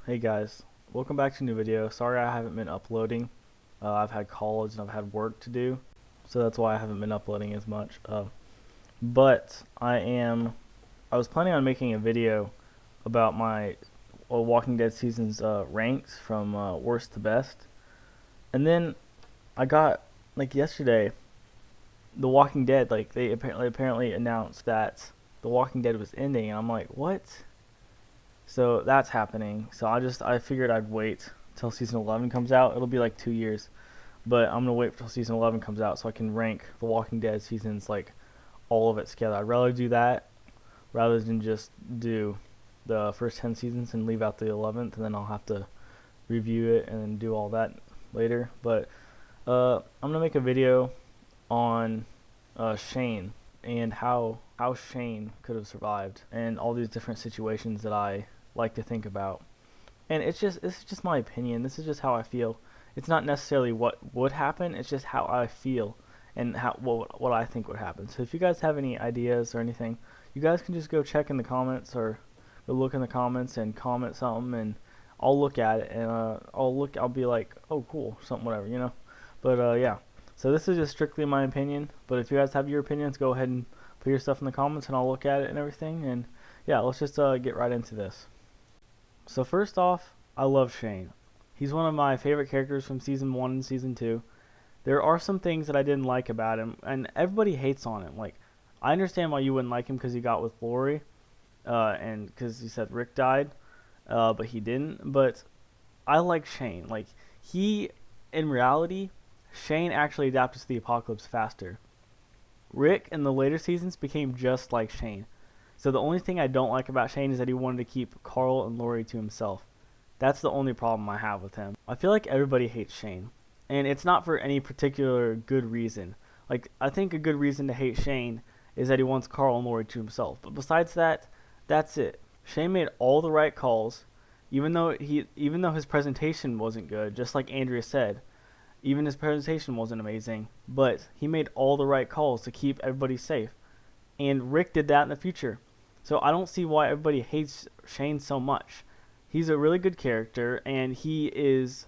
Hey guys, welcome back to a new video. Sorry I haven't been uploading. I've had college and I've had work to do, so that's why I haven't been uploading as much. But I was planning on making a video about my Walking Dead seasons ranks from worst to best. And then I got, like yesterday, The Walking Dead, like they apparently announced that The Walking Dead was ending, and I'm like, what? So that's happening. So I figured I'd wait till season 11 comes out. It'll be like 2 years, but I'm gonna wait till season 11 comes out so I can rank The Walking Dead seasons, like all of it together. I'd rather do that rather than just do the first 10 seasons and leave out the 11th, and then I'll have to review it and then do all that later. But I'm gonna make a video on Shane and how Shane could have survived and all these different situations that I like to think about. And this is just my opinion. This is just how I feel. It's not necessarily what would happen. It's just how I feel and what I think would happen. So if you guys have any ideas or anything, you guys can just go check in the comments or go look in the comments and comment something, and I'll look at it and I'll be like, oh cool, something, whatever, you know. But yeah. So this is just strictly my opinion. But if you guys have your opinions, go ahead and put your stuff in the comments and I'll look at it and everything. And yeah, let's just get right into this. So first off, I love Shane. He's one of my favorite characters from season 1 and season 2. There are some things that I didn't like about him, and everybody hates on him. Like, I understand why you wouldn't like him because he got with Lori, and because he said Rick died, but he didn't. But I like Shane. Like, in reality, Shane actually adapted to the apocalypse faster. Rick in the later seasons became just like Shane. So the only thing I don't like about Shane is that he wanted to keep Carl and Lori to himself. That's the only problem I have with him. I feel like everybody hates Shane, and it's not for any particular good reason. Like, I think a good reason to hate Shane is that he wants Carl and Lori to himself. But besides that, that's it. Shane made all the right calls, even though his presentation wasn't good, just like Andrea said. Even his presentation wasn't amazing, but he made all the right calls to keep everybody safe. And Rick did that in the future. So I don't see why everybody hates Shane so much. He's a really good character, and he's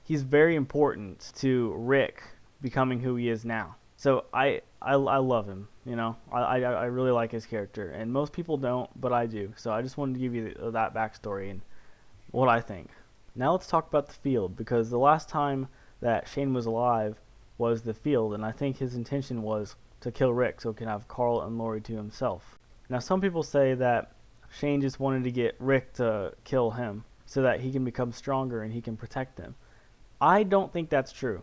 very important to Rick becoming who he is now. So I love him, you know. I really like his character, and most people don't, but I do. So I just wanted to give you that backstory and what I think. Now let's talk about the field, because the last time that Shane was alive was the field, and I think his intention was to kill Rick so he can have Carl and Lori to himself. Now some people say that Shane just wanted to get Rick to kill him so that he can become stronger and he can protect them. I don't think that's true.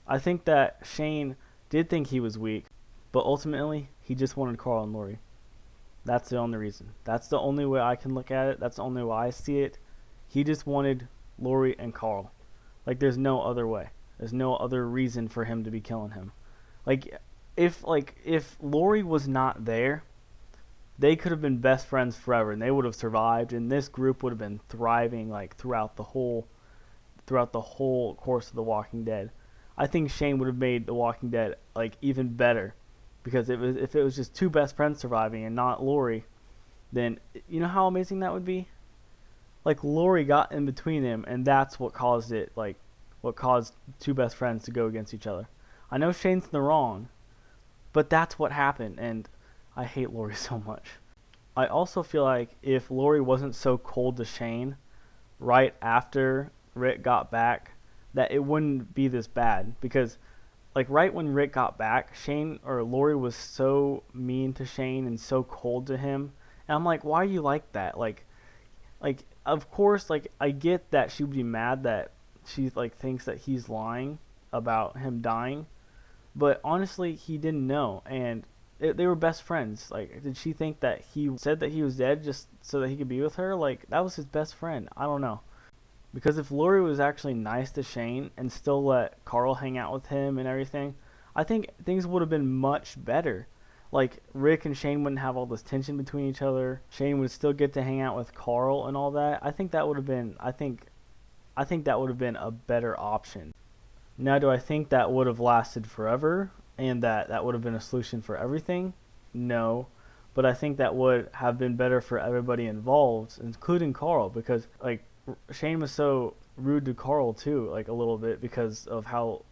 I think that Shane did think he was weak, but ultimately he just wanted Carl and Lori. That's the only reason. That's the only way I can look at it. That's the only way I see it. He just wanted Lori and Carl. Like, there's no other way. There's no other reason for him to be killing him. If Lori was not there, they could have been best friends forever, and they would have survived, and this group would have been thriving like throughout the whole course of The Walking Dead. I think Shane would have made The Walking Dead like even better, because if it was just two best friends surviving and not Lori, then you know how amazing that would be. Like, Lori got in between them, and that's what caused two best friends to go against each other. I know Shane's in the wrong, but that's what happened, and I hate Lori so much. I also feel like if Lori wasn't so cold to Shane right after Rick got back, that it wouldn't be this bad, because like right when Rick got back, Lori was so mean to Shane and so cold to him, and I'm like, why are you like that? Like of course, like, I get that she would be mad that she like thinks that he's lying about him dying, but honestly, he didn't know, and they were best friends. Like, did she think that he said that he was dead just so that he could be with her? Like, that was his best friend. I don't know. Because if Lori was actually nice to Shane and still let Carl hang out with him and everything, I think things would have been much better. Like, Rick and Shane wouldn't have all this tension between each other. Shane would still get to hang out with Carl and all that. I think that would have been a better option. Now, do I think that would have lasted forever and that would have been a solution for everything? No. But I think that would have been better for everybody involved, including Carl, because like Shane was so rude to Carl too, like a little bit because of how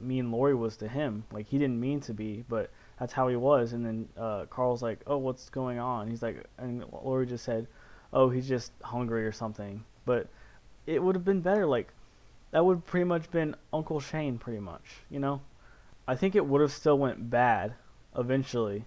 mean Lori was to him. Like he didn't mean to be, but that's how he was. And then Carl's like, "Oh, what's going on?" He's like, and Lori just said, "Oh, he's just hungry or something." But it would have been better. Like that would pretty much been Uncle Shane, pretty much. You know, I think it would have still went bad eventually,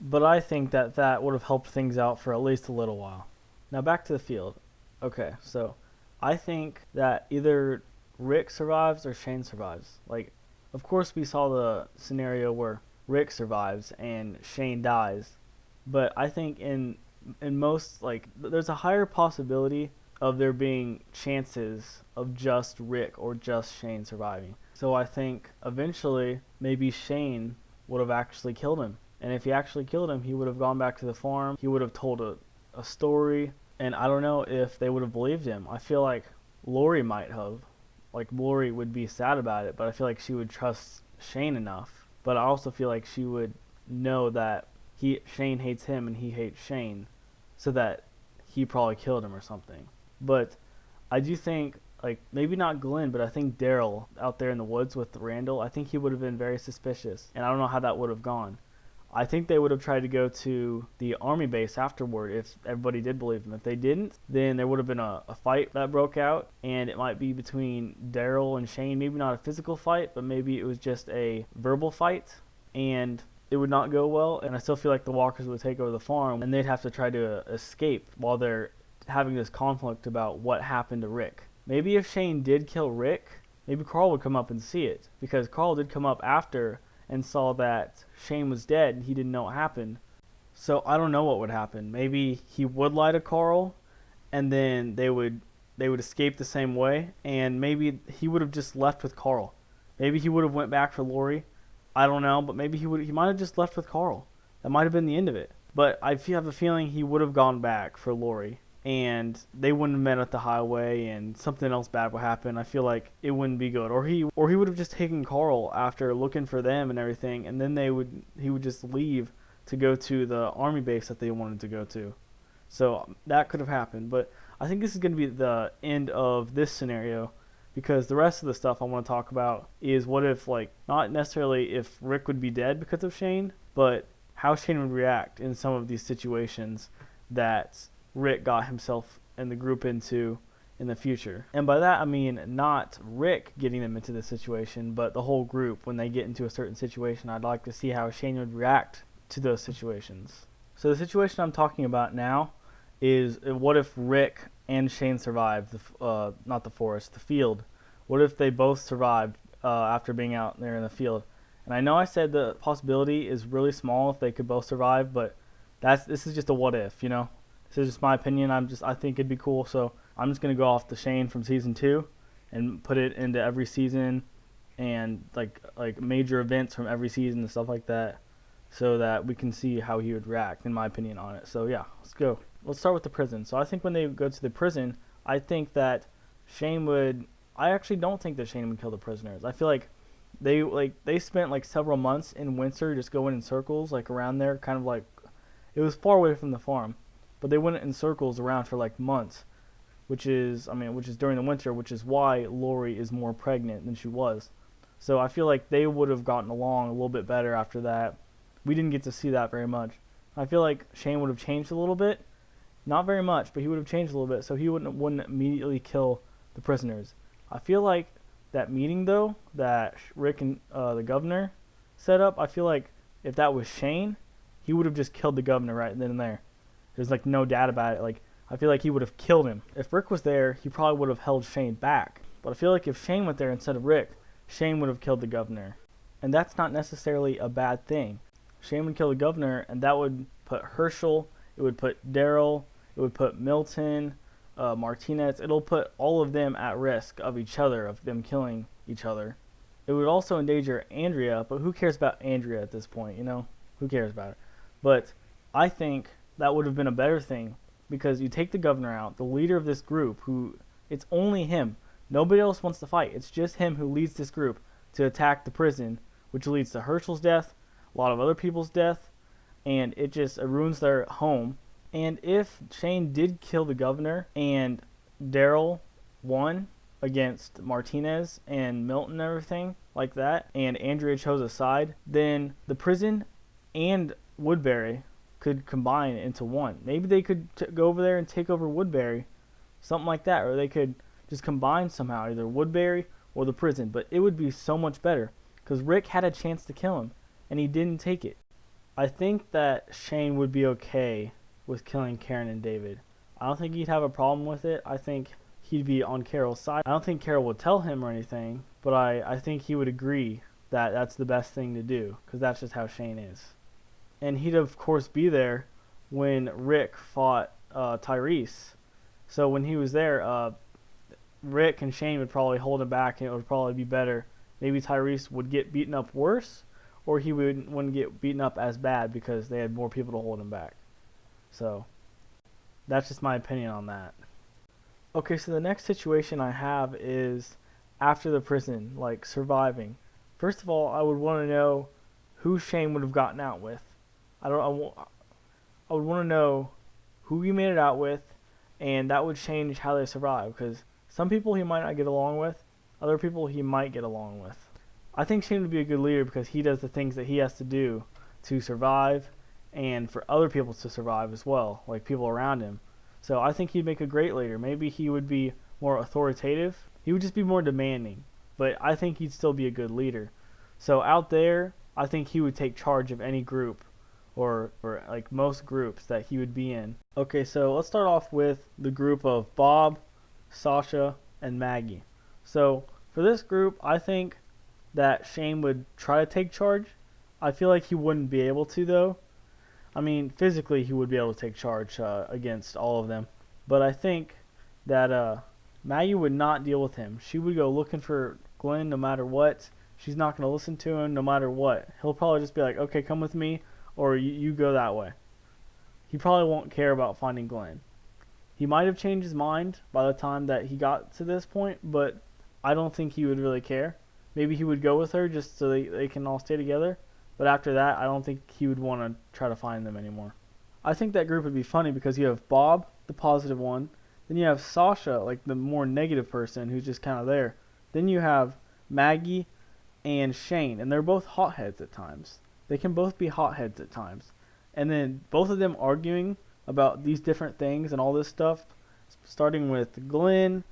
but I think that that would have helped things out for at least a little while. Now back to the field. Okay, so I think that either Rick survives or Shane survives. Like, of course, we saw the scenario where Rick survives and Shane dies, but I think in most like there's a higher possibility of there being chances of just Rick or just Shane surviving. So I think eventually maybe Shane would have actually killed him. And if he actually killed him, he would have gone back to the farm. He would have told a story. And I don't know if they would have believed him. I feel like Lori might have. Like, Lori would be sad about it, but I feel like she would trust Shane enough. But I also feel like she would know that Shane hates him and he hates Shane, so that he probably killed him or something. But I do think, like, maybe not Glenn, but I think Daryl out there in the woods with Randall, I think he would have been very suspicious. And I don't know how that would have gone. I think they would have tried to go to the army base afterward if everybody did believe them. If they didn't, then there would have been a fight that broke out, and it might be between Daryl and Shane. Maybe not a physical fight, but maybe it was just a verbal fight, and it would not go well. And I still feel like the walkers would take over the farm, and they'd have to try to escape while they're having this conflict about what happened to Rick. Maybe if Shane did kill Rick, maybe Carl would come up and see it, because Carl did come up after and saw that Shane was dead and he didn't know what happened. So I don't know what would happen. Maybe he would lie to Carl and then they would escape the same way, and maybe he would have just left with Carl. Maybe he would have went back for Lori. I don't know, but maybe he might have just left with Carl. That might have been the end of it. But I have a feeling he would have gone back for Lori, and they wouldn't have met at the highway and something else bad would happen. I feel like it wouldn't be good. Or he would have just taken Carl after looking for them and everything, and then he would just leave to go to the army base that they wanted to go to. So that could have happened. But I think this is going to be the end of this scenario, because the rest of the stuff I want to talk about is what if, like, not necessarily if Rick would be dead because of Shane, but how Shane would react in some of these situations that Rick got himself and the group into in the future. And by that I mean not Rick getting them into this situation, but the whole group. When they get into a certain situation, I'd like to see how Shane would react to those situations. So the situation I'm talking about now is what if Rick and Shane survived, not the forest, the field. What if they both survived after being out there in the field? And I know I said the possibility is really small if they could both survive, but this is just a what if, you know? This is just my opinion. I think it'd be cool, so I'm just gonna go off the Shane from season 2 and put it into every season, and like major events from every season and stuff like that, so that we can see how he would react, in my opinion, on it. So yeah, let's go. Let's start with the prison. So I think when they go to the prison, I think that Shane would. I actually don't think that Shane would kill the prisoners. I feel like they spent like several months in Windsor just going in circles like around there, kind of like it was far away from the farm. But they went in circles around for like months, which is during the winter, which is why Lori is more pregnant than she was. So I feel like they would have gotten along a little bit better after that. We didn't get to see that very much. I feel like Shane would have changed a little bit, not very much, but he would have changed a little bit, so he wouldn't immediately kill the prisoners. I feel like that meeting though that Rick and the governor set up, I feel like if that was Shane, he would have just killed the governor right then and there. There's like no doubt about it. Like I feel like he would have killed him. If Rick was there, he probably would have held Shane back. But I feel like if Shane went there instead of Rick, Shane would have killed the governor. And that's not necessarily a bad thing. Shane would kill the governor, and that would put Herschel, it would put Daryl, it would put Milton, Martinez. It'll put all of them at risk of each other, of them killing each other. It would also endanger Andrea, but who cares about Andrea at this point, you know? Who cares about her? But I think that would have been a better thing, because you take the governor out, the leader of this group, who it's only him. Nobody else wants to fight. It's just him who leads this group to attack the prison, which leads to Herschel's death, a lot of other people's death, and it just ruins their home. And if Shane did kill the governor and Daryl won against Martinez and Milton and everything like that, and Andrea chose a side, then the prison and Woodbury could combine into one. Maybe they could go over there and take over Woodbury, something like that, or they could just combine somehow, either Woodbury or the prison. But it would be so much better because Rick had a chance to kill him and he didn't take it. I think that Shane would be okay with killing Karen and David. I don't think he'd have a problem with it. I think he'd be on Carol's side. I don't think Carol would tell him or anything, but I think he would agree that that's the best thing to do because that's just how Shane is. And he'd of course be there when Rick fought Tyrese. So when he was there, Rick and Shane would probably hold him back, and it would probably be better. Maybe Tyrese would get beaten up worse, or he wouldn't get beaten up as bad because they had more people to hold him back. So that's just my opinion on that. Okay, so the next situation I have is after the prison, like surviving. First of all, I would want to know who Shane would have gotten out with. I would want to know who he made it out with, and that would change how they survive, because some people he might not get along with, other people he might get along with. I think Shane would be a good leader because he does the things that he has to do to survive and for other people to survive as well, like people around him. So I think he'd make a great leader. Maybe he would be more authoritative. He would just be more demanding, but I think he'd still be a good leader. So out there, I think he would take charge of any group or like most groups that he would be in. Okay, so let's start off with the group of Bob, Sasha, and Maggie. So for this group, I think that Shane would try to take charge. I feel like he wouldn't be able to, though. I mean, physically he would be able to take charge against all of them. But I think that Maggie would not deal with him. She would go looking for Glenn no matter what. She's not going to listen to him no matter what. He'll probably just be like, okay, come with me, or you go that way. He probably won't care about finding Glenn. He might have changed his mind by the time that he got to this point, but I don't think he would really care. Maybe he would go with her just so they can all stay together. But after that, I don't think he would want to try to find them anymore. I think that group would be funny because you have Bob, the positive one. Then you have Sasha, like the more negative person who's just kind of there. Then you have Maggie and Shane, and they're both hotheads at times. They can both be hotheads at times. And then both of them arguing about these different things and all this stuff, starting with Glenn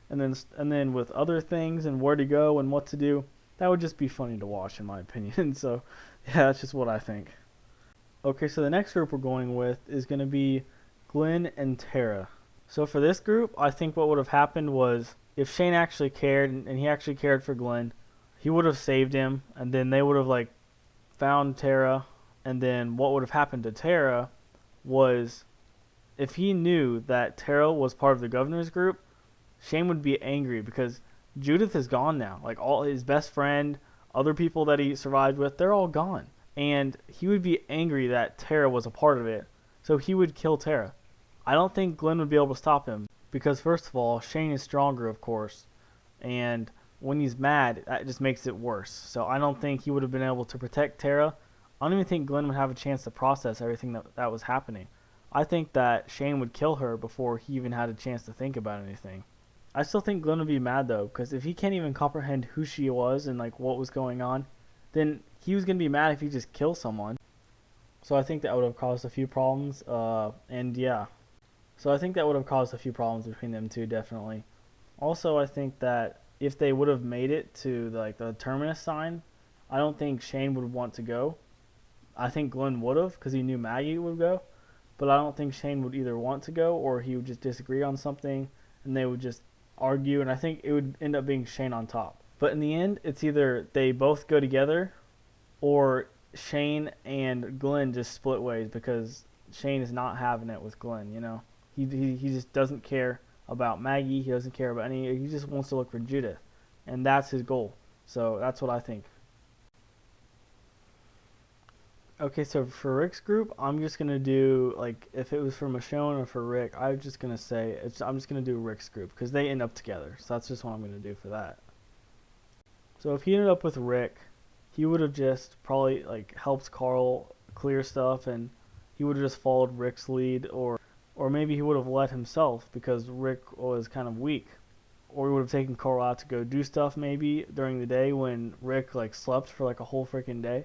and then with other things and where to go and what to do. That would just be funny to watch, in my opinion. So, yeah, that's just what I think. Okay, so the next group we're going with is going to be Glenn and Tara. So for this group, I think what would have happened was if Shane actually cared and he actually cared for Glenn, he would have saved him, and then they would have like found Tara, and then what would have happened to Tara was if he knew that Tara was part of the governor's group, Shane would be angry because Judith is gone now. Like all his best friend, other people that he survived with, they're all gone. And he would be angry that Tara was a part of it. So he would kill Tara. I don't think Glenn would be able to stop him because first of all, Shane is stronger, of course. And when he's mad, that just makes it worse. So I don't think he would have been able to protect Tara. I don't even think Glenn would have a chance to process everything that was happening. I think that Shane would kill her before he even had a chance to think about anything. I still think Glenn would be mad though, because if he can't even comprehend who she was and like what was going on, then he was going to be mad if he just killed someone. So I think that would have caused a few problems, and yeah. So I think that would have caused a few problems between them two, definitely. Also, I think that if they would have made it to the terminus sign, I don't think Shane would want to go. I think Glenn would have, because he knew Maggie would go. But I don't think Shane would either want to go, or he would just disagree on something, and they would just argue, and I think it would end up being Shane on top. But in the end, it's either they both go together, or Shane and Glenn just split ways, because Shane is not having it with Glenn, you know? He just doesn't care about Maggie, he doesn't care about any, he just wants to look for Judith, and that's his goal. So that's what I think. Okay, so for Rick's group, I'm just gonna do, like, if it was for Michonne or for Rick, I'm just gonna say I'm just gonna do Rick's group because they end up together. So that's just what I'm gonna do for that. So if he ended up with Rick, he would have just probably like helped Carl clear stuff, and he would have just followed Rick's lead, or Or maybe he would have let himself because Rick was kind of weak. Or he would have taken Carl out to go do stuff maybe during the day when Rick like slept for like a whole freaking day.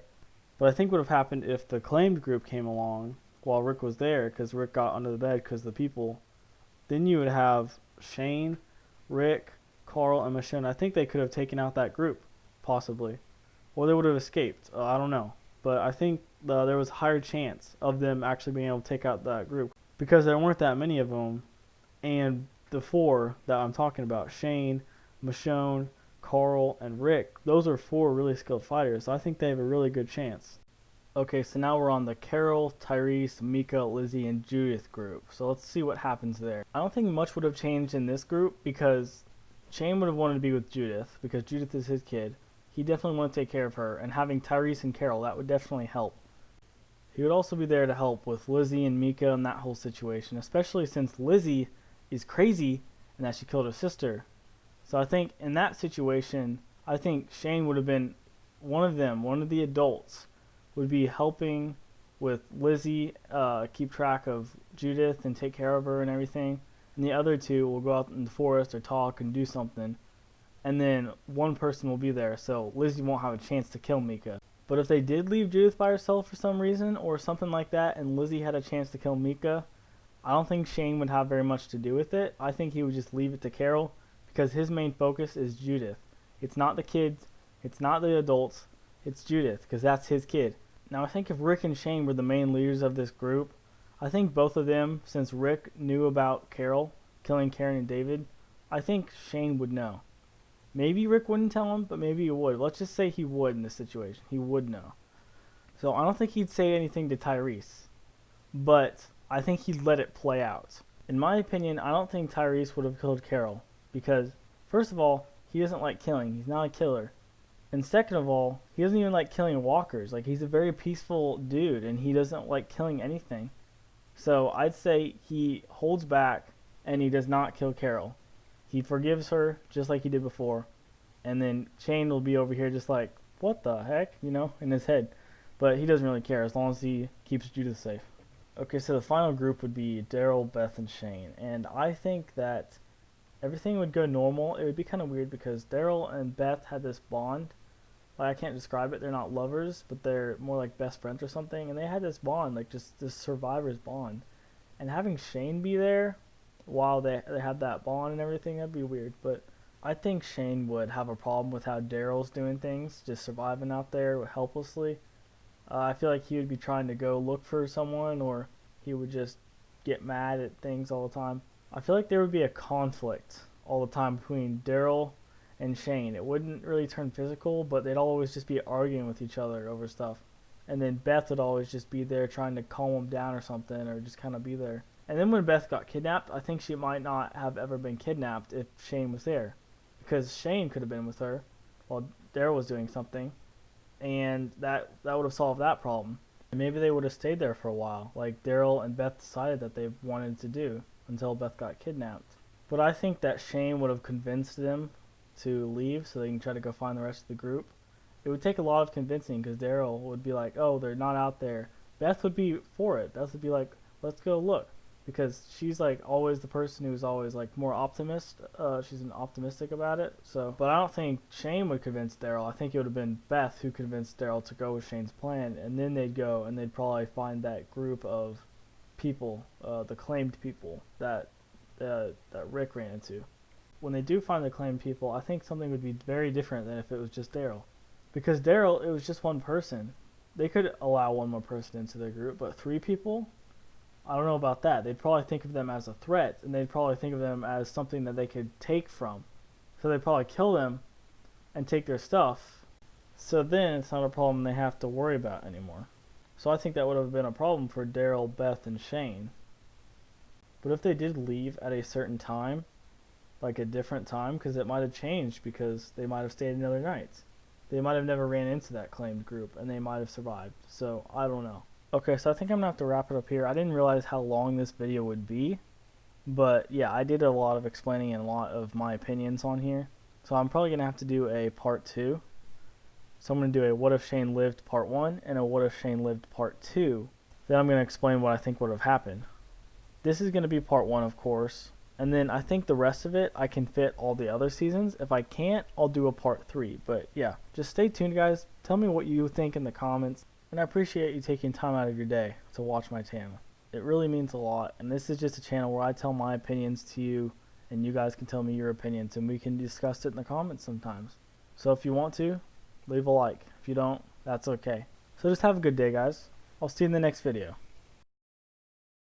But I think what would have happened if the claimed group came along while Rick was there, because Rick got under the bed because of the people, then you would have Shane, Rick, Carl, and Michonne. I think they could have taken out that group, possibly. Or they would have escaped. I don't know. But I think there was a higher chance of them actually being able to take out that group. Because there weren't that many of them. And the four that I'm talking about, Shane, Michonne, Carl, and Rick, those are four really skilled fighters. So I think they have a really good chance. Okay, so now we're on the Carol, Tyrese, Mika, Lizzie, and Judith group. So let's see what happens there. I don't think much would have changed in this group because Shane would have wanted to be with Judith because Judith is his kid. He definitely wanted to take care of her, and having Tyrese and Carol, that would definitely help. He would also be there to help with Lizzie and Mika and that whole situation, especially since Lizzie is crazy and that she killed her sister. So I think in that situation, I think Shane would have been one of them, one of the adults, would be helping with Lizzie, keep track of Judith and take care of her and everything. And the other two will go out in the forest or talk and do something. And then one person will be there, so Lizzie won't have a chance to kill Mika. But if they did leave Judith by herself for some reason or something like that, and Lizzie had a chance to kill Mika, I don't think Shane would have very much to do with it. I think he would just leave it to Carol because his main focus is Judith. It's not the kids, it's not the adults, it's Judith because that's his kid. Now I think if Rick and Shane were the main leaders of this group, I think both of them, since Rick knew about Carol killing Karen and David, I think Shane would know. Maybe Rick wouldn't tell him, but maybe he would. Let's just say he would in this situation. He would know. So I don't think he'd say anything to Tyrese, but I think he'd let it play out. In my opinion, I don't think Tyrese would have killed Carol because, first of all, he doesn't like killing. He's not a killer. And second of all, he doesn't even like killing walkers. Like, he's a very peaceful dude, and he doesn't like killing anything. So I'd say he holds back, and he does not kill Carol. He forgives her, just like he did before. And then Shane will be over here just like, what the heck, you know, in his head. But he doesn't really care as long as he keeps Judith safe. Okay, so the final group would be Daryl, Beth, and Shane. And I think that everything would go normal. It would be kind of weird because Daryl and Beth had this bond. Like, I can't describe it. They're not lovers, but they're more like best friends or something. And they had this bond, like just this survivor's bond. And having Shane be there while they had that bond and everything, that'd be weird. But I think Shane would have a problem with how Daryl's doing things, just surviving out there helplessly. I feel like he would be trying to go look for someone, or he would just get mad at things all the time. I feel like there would be a conflict all the time between Daryl and Shane. It wouldn't really turn physical, but they'd always just be arguing with each other over stuff. And then Beth would always just be there trying to calm him down or something, or just kind of be there. And then when Beth got kidnapped, I think she might not have ever been kidnapped if Shane was there. Because Shane could have been with her while Daryl was doing something. And that would have solved that problem. And maybe they would have stayed there for a while, like Daryl and Beth decided that they wanted to do, until Beth got kidnapped. But I think that Shane would have convinced them to leave so they can try to go find the rest of the group. It would take a lot of convincing because Daryl would be like, oh, they're not out there. Beth would be for it. Beth would be like, let's go look. Because she's like always the person who's always like more optimist. She's optimistic about it. So, but I don't think Shane would convince Daryl. I think it would have been Beth who convinced Daryl to go with Shane's plan, and then they'd go and they'd probably find that group of people, the claimed people that Rick ran into. When they do find the claimed people, I think something would be very different than if it was just Daryl. Because Daryl, it was just one person. They could allow one more person into their group, but 3 people? I don't know about that. They'd probably think of them as a threat, and they'd probably think of them as something that they could take from. So they'd probably kill them and take their stuff. So then it's not a problem they have to worry about anymore. So I think that would have been a problem for Daryl, Beth, and Shane. But if they did leave at a certain time, like a different time, because it might have changed because they might have stayed another night. They might have never ran into that claimed group, and they might have survived. So I don't know. Okay, so I think I'm going to have to wrap it up here. I didn't realize how long this video would be. But yeah, I did a lot of explaining and a lot of my opinions on here. So I'm probably going to have to do a part 2. So I'm going to do a What If Shane Lived part 1 and a What If Shane Lived part 2. Then I'm going to explain what I think would have happened. this is going to be part 1, of course. And then I think the rest of it, I can fit all the other seasons. If I can't, I'll do a part 3. But yeah, just stay tuned, guys. Tell me what you think in the comments. And I appreciate you taking time out of your day to watch my channel. It really means a lot. And this is just a channel where I tell my opinions to you, and you guys can tell me your opinions, and we can discuss it in the comments sometimes. So if you want to, leave a like. If you don't, that's okay. So just have a good day, guys. I'll see you in the next video.